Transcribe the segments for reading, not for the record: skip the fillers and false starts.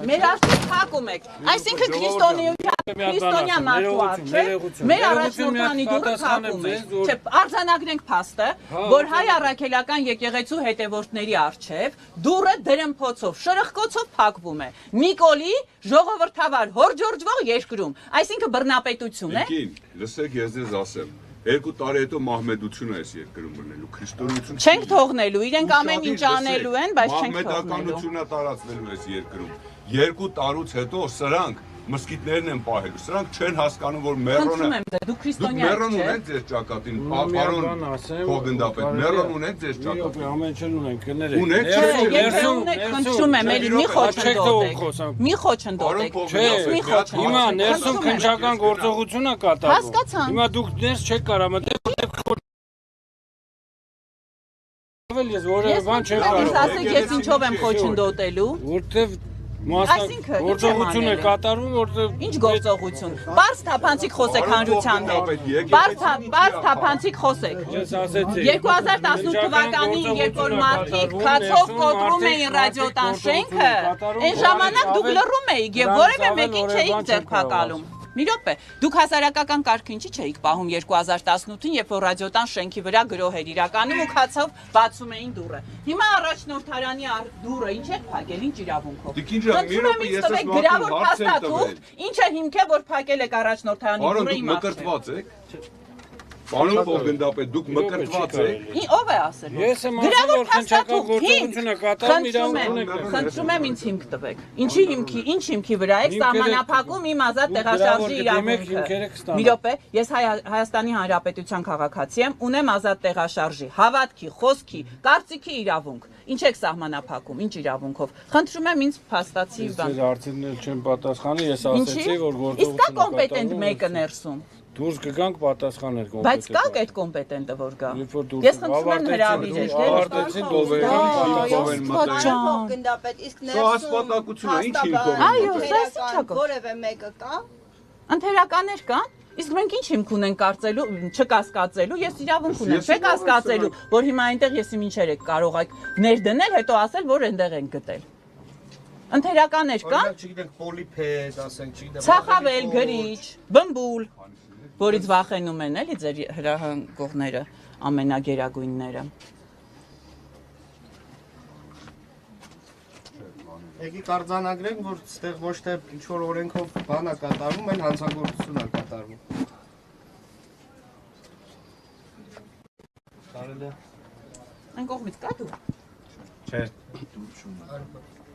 Մեր արդեն փակում եք։ Այսինքն քրիստոնյա մարդու արժե։ Մեր առաջնորդանի դուրը փակում եք։ Չէ, արձանագրենք փաստը, որ հայ առաքելական եկեղեցու հետևորդների արժև դուրը դրմփոցով, շրխկոցով փակվում է։ Նիկոլի ժողովրդավար հորջորջվող երկրում, այսինքն բռնապետություն է։ Լսեք, ես ձեզ ասեմ, 2 տարի հետո մահմեդություն է այս երկրում բռնելու, քրիստոնեություն չենք թողնելու, իրենք ամեն ինչ անելու են, բայց չենք թողնելու։ Մահմեդականությունն է տարածվելու այս երկրում։ 2 տարուց հետո սրանք մսկիթներն են պահելու, սրանք չեն հասկանում, որ մեռոնը դուք քրիստոնյա եք, մեռոն ունեք ձեր ճակատին, պարոն Հոգնդապետ, մեռոն ունեք ձեր ճակատին։ Ամեն ինչ ունենք, կներեք։ Ունեք, խնդրում եմ, մի խոչընդոտեք։ Մի խոչընդոտեք։ Մի խոչընդոտեք։ Հիմա ներսում քննչական գործողություն է կատարվում։ Հասկացա։ Հիմա դուք ներս չեք կարող մտնել, որտեղ ես որևէ բան չեմ կարող։ Ասեք, ես ինչով եմ խոչընդոտելու։ Որտեղ գործողություն է կատարվում, որտեղ Ինչ գործողություն։ Պարզ թափանցիկ խոսեք հանրության հետ։ Պարզ թափանցիկ խոսեք։ ես ասեցի 2018 թվականին, երբ որ մարդիկ քացով կոտրում էին ռադիոտան շենքը, այն ժամանակ դուք լռում էիք եւ որևէ մեկին չէիք ձեռքակալում։ Մի րոպե, դուք հասարակական կարգին չէիք պահում 2018-ին, երբ որ ռադիոտան շենքի վրա գրոհ էր իրականում ու քացով բացում էին դուռը։ Հիմա առաջնորդարանի դուռը ինչ է փակել, ինչ իրավունքով։ Գրավոր փաստաթուղթ, ինչը հիմք է, որ փակել եք առաջնորդարանի դուռը իմ առջև։ Պարոն Հոգնդապետ, դուք մկրտված եք։ Ով է ասել։ Ես եմ ասում, որ քննչական գործողությունը կատարում իրավունք ունեք։ Խնդրում եմ ինձ հիմք տվեք։ Ինչի հիմքի, ինչ հիմքի վրա եք սահմանափակում իմ ազատ տեղաշարժի իրավունքը։ Մի րոպե, ես Հայաստանի Հանրապետության քաղաքացի եմ, ունեմ ազատ տեղաշարժի, հավատքի, խոսքի, կարծիքի իրավունք։ Ինչ եք սահմանափակում, ինչ իրավունքով։ Խնդրում եմ ինձ փաստացի բան։ Ես հարցերն չեմ պատասխանի, ես ասեցի, որ գործողությունը իսկ կա կոմպետենտ մեկը ներսում։ Դուրս կգանք պատասխանել կոմպետենտը։ Բայց կա այդ կոմպետենտը, որ գա։ Ես խնդրում եմ հրավիրել, ավարտեցին Հոգնդապետ, իսկ ասպատակությունը ինչ հիմքով։ Այո, սա ինչա՞ որևէ մեկը կա։ Ընթերականներ կան։ Իսկ մենք ինչ հիմք ունենք կարծելու, չկասկածելու, ես իրավունք ունեմ, չկասկածելու, որ հիմա այնտեղ ես իմ ինչեր եք կարող եք ներդնել, հետո ասել, որ այնտեղ ենք գտել։ Ընթերականներ կան։ Չգիտենք պոլիփեդ, ասենք, չգիտեմ։ Ցախավել, գրիչ, բմբուլ, որից վախենում են էլի ձեր հրահանգողները, ամենագերագույնները։ Եկի կարձանագրենք, որ ստեղ ոչ թե ինչ-որ օրենքով բան է կատարվում, այլ հանցագործություն է կատարվում։ Կարելի է։ Այն կողմից կա դու։ Չէ։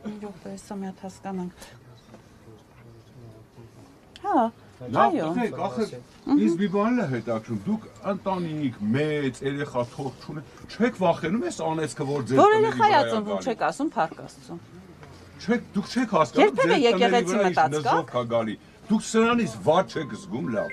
Րոպե, սա մի հատ հասկանանք։ Հա, այո։ Ախր, ինձ մի բան է հետաքրքրում, դուք ընտանիք, մեծ, երեխա, թող չունեք, չեք վախենում այս անեծքը, որ ձեր Որ երեխա ծնվում չեք ասում, փառք Աստծո։ Դուք չեք հասկանում, երբևէ եկեղեցի մտած կաք։ Դուք սրանից վատ չեք զգում լավ։